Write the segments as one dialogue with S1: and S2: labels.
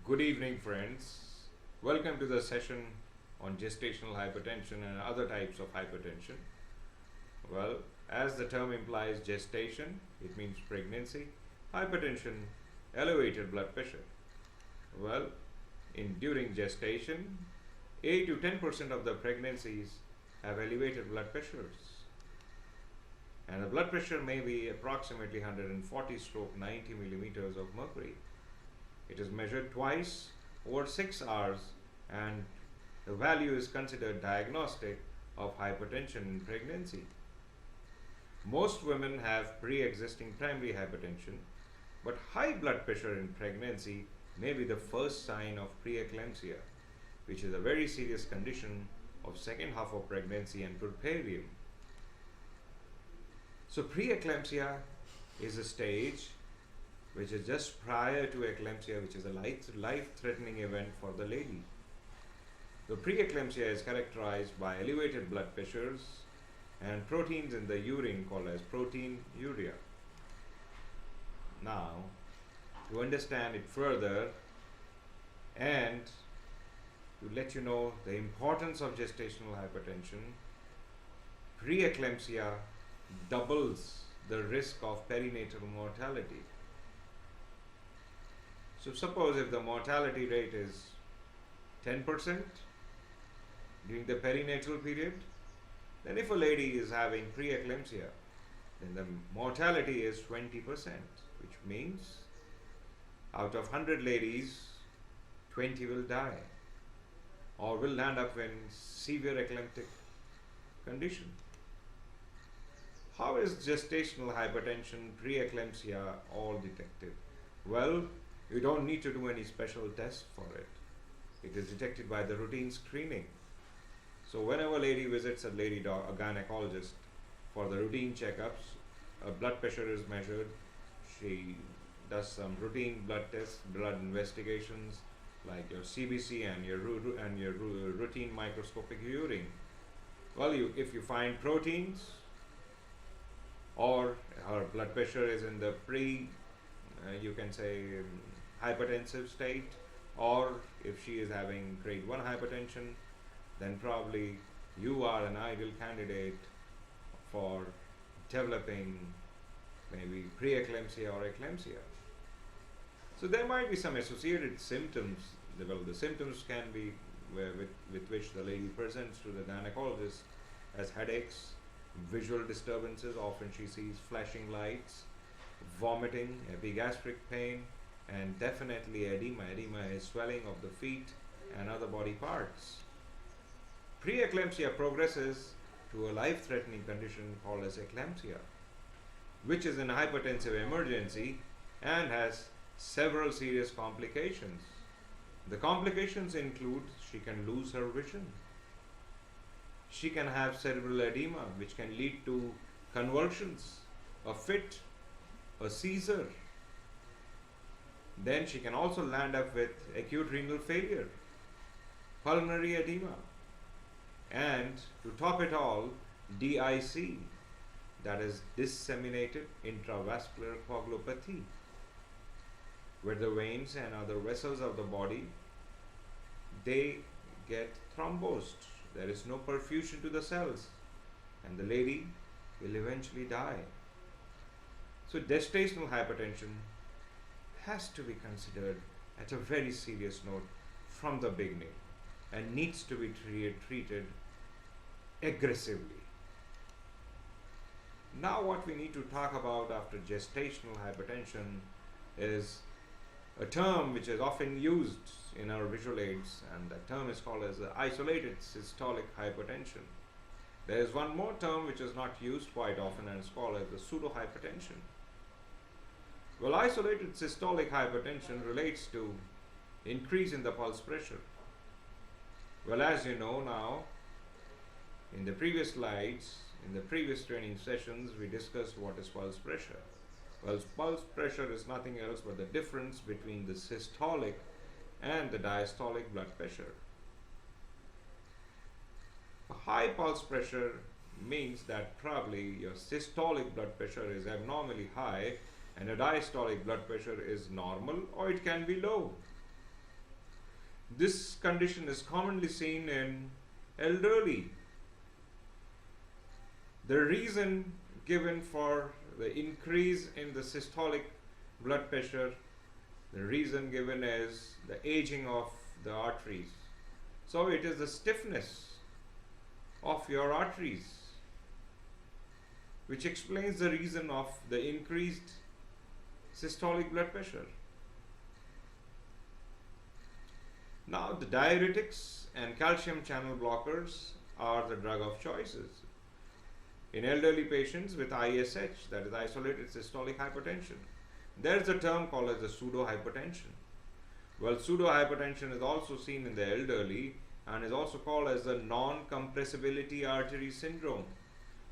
S1: Good evening, friends. Welcome to the session on gestational hypertension and other types of hypertension. Well, as the term implies, gestation, it means pregnancy, hypertension, elevated blood pressure. Well, during gestation, 8 to 10% of the pregnancies have elevated blood pressures. And the blood pressure may be approximately 140/90 millimeters of mercury. It is measured twice over 6 hours, and the value is considered diagnostic of hypertension in pregnancy. Most women have pre-existing primary hypertension, but high blood pressure in pregnancy may be the first sign of preeclampsia, which is a very serious condition of second half of pregnancy and puerperium. So preeclampsia is a stage which is just prior to eclampsia, which is a life-threatening event for the lady. The preeclampsia is characterized by elevated blood pressures and proteins in the urine called as proteinuria. Now, to understand it further and to let you know the importance of gestational hypertension, preeclampsia doubles the risk of perinatal mortality. So suppose if the mortality rate is 10% during the perinatal period, then if a lady is having preeclampsia, then the mortality is 20%, which means out of 100 ladies, 20 will die or will land up in severe eclamptic condition. How is gestational hypertension, preeclampsia all detected? Well, you don't need to do any special tests for it. It is detected by the routine screening. So whenever a lady visits a gynecologist for the routine checkups, a blood pressure is measured, she does some routine blood tests, blood investigations like your CBC and your routine microscopic urine. Well, if you find proteins, or her blood pressure is in the you can say hypertensive state, or if she is having grade 1 hypertension, then probably you are an ideal candidate for developing maybe preeclampsia or eclampsia. So there might be some associated symptoms. Well, the symptoms can be with which the lady presents to the gynecologist as headaches, visual disturbances, often she sees flashing lights, vomiting, epigastric pain, and definitely edema. Edema is swelling of the feet and other body parts. Preeclampsia progresses to a life-threatening condition called as eclampsia, which is an hypertensive emergency and has several serious complications. The complications include she can lose her vision. She can have cerebral edema, which can lead to convulsions, a fit, a seizure. Then she can also land up with acute renal failure, pulmonary edema, and to top it all, DIC, that is disseminated intravascular coagulopathy, where the veins and other vessels of the body, they get thrombosed. There is no perfusion to the cells, and the lady will eventually die. So gestational hypertension has to be considered at a very serious note from the beginning and needs to be treated aggressively. Now what we need to talk about after gestational hypertension is a term which is often used in our visual aids, and that term is called as isolated systolic hypertension. There is one more term which is not used quite often, and it's called as the pseudohypertension. Well, isolated systolic hypertension relates to increase in the pulse pressure. Well, as you know now, in the previous slides, in the previous training sessions, we discussed what is pulse pressure. Well, pulse pressure is nothing else but the difference between the systolic and the diastolic blood pressure. A high pulse pressure means that probably your systolic blood pressure is abnormally high and a diastolic blood pressure is normal or it can be low. This condition is commonly seen in elderly. The reason given for the increase in the systolic blood pressure, the reason given is the aging of the arteries. So it is the stiffness of your arteries which explains the reason of the increased systolic blood pressure. Now, the diuretics and calcium channel blockers are the drug of choices in elderly patients with ISH, that is isolated systolic hypertension. There is a term called as the pseudo-hypertension. Well, pseudo-hypertension is also seen in the elderly and is also called as the non-compressibility artery syndrome.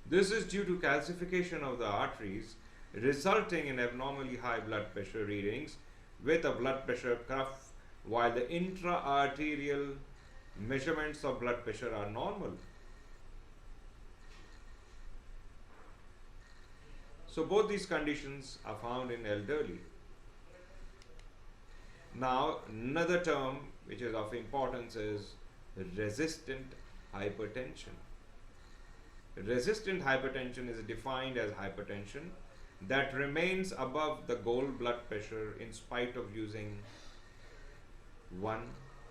S1: This is due to calcification of the arteries, resulting in abnormally high blood pressure readings with a blood pressure cuff, while the intra-arterial measurements of blood pressure are normal. So both these conditions are found in elderly. Now, another term which is of importance is resistant hypertension. Resistant hypertension is defined as hypertension that remains above the goal blood pressure in spite of using 1,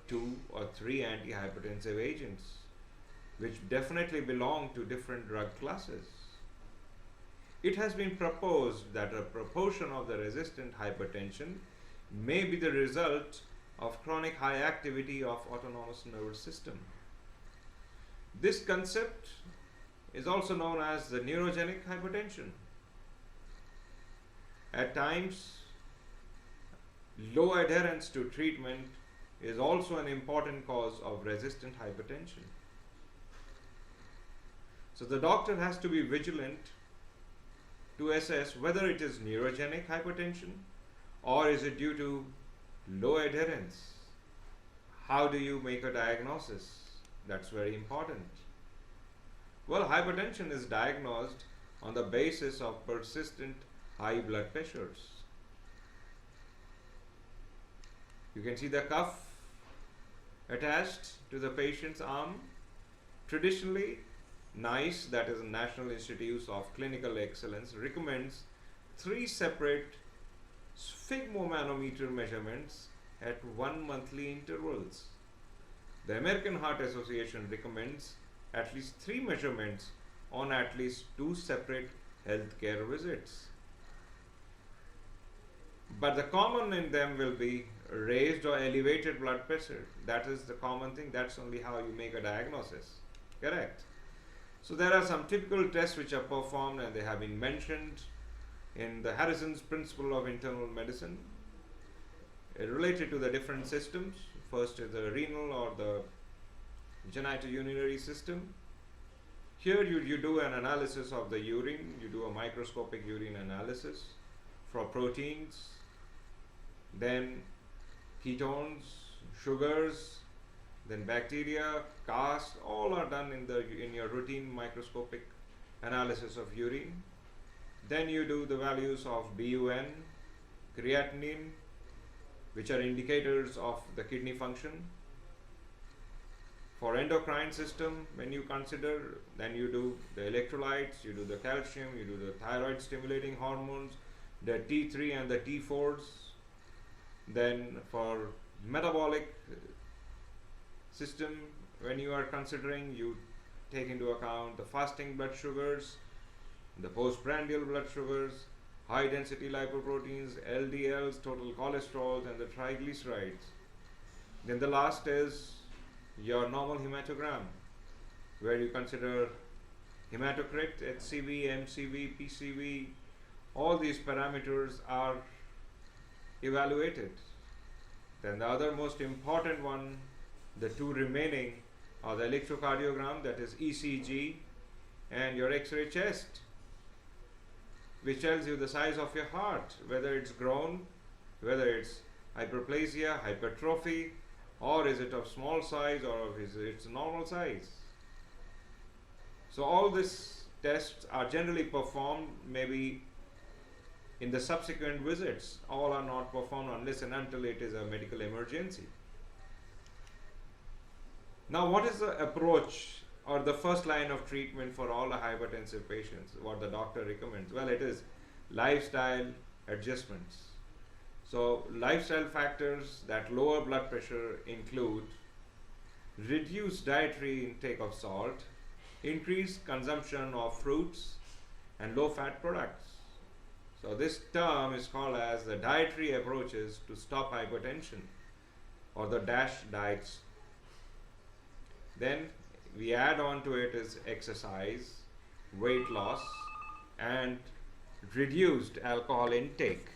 S1: 2 or 3 antihypertensive agents, which definitely belong to different drug classes. It has been proposed that a proportion of the resistant hypertension may be the result of chronic high activity of autonomous nervous system. This concept is also known as the neurogenic hypertension. At times, low adherence to treatment is also an important cause of resistant hypertension. So the doctor has to be vigilant to assess whether it is neurogenic hypertension or is it due to low adherence. How do you make a diagnosis? That's very important. Well, hypertension is diagnosed on the basis of persistent high blood pressures. You can see the cuff attached to the patient's arm. Traditionally, NICE, that is National Institute of Clinical Excellence, recommends 3 separate sphygmomanometer measurements at 1 monthly intervals. The American Heart Association recommends at least 3 measurements on at least 2 separate healthcare visits. But the common in them will be raised or elevated blood pressure. That is the common thing. That's only how you make a diagnosis. Correct? So there are some typical tests which are performed and they have been mentioned in the Harrison's Principle of Internal Medicine related to the different systems. First is the renal or the genitourinary system. Here you do an analysis of the urine. You do a microscopic urine analysis for proteins, then ketones, sugars, then bacteria, cast, all are done in your routine microscopic analysis of urine. Then you do the values of BUN, creatinine, which are indicators of the kidney function. For endocrine system, when you consider, then you do the electrolytes, you do the calcium, you do the thyroid stimulating hormones, the T3 and the T4s. Then for metabolic system, when you are considering, you take into account the fasting blood sugars, the postprandial blood sugars, high density lipoproteins, LDLs, total cholesterols and the triglycerides. Then the last is your normal hematogram, where you consider hematocrit, HCV, MCV, PCV. All these parameters are evaluated. Then the other most important one, the 2 remaining, are the electrocardiogram, that is ECG, and your X-ray chest, which tells you the size of your heart, whether it's grown, whether it's hyperplasia, hypertrophy, or is it of small size, or is it normal size. So all these tests are generally performed maybe in the subsequent visits. All are not performed unless and until it is a medical emergency. Now, what is the approach or the first line of treatment for all the hypertensive patients? What the doctor recommends? Well, it is lifestyle adjustments. So, lifestyle factors that lower blood pressure include reduced dietary intake of salt, increased consumption of fruits and low fat products. So, this term is called as the dietary approaches to stop hypertension or the DASH diets. Then we add on to it is exercise, weight loss, and reduced alcohol intake.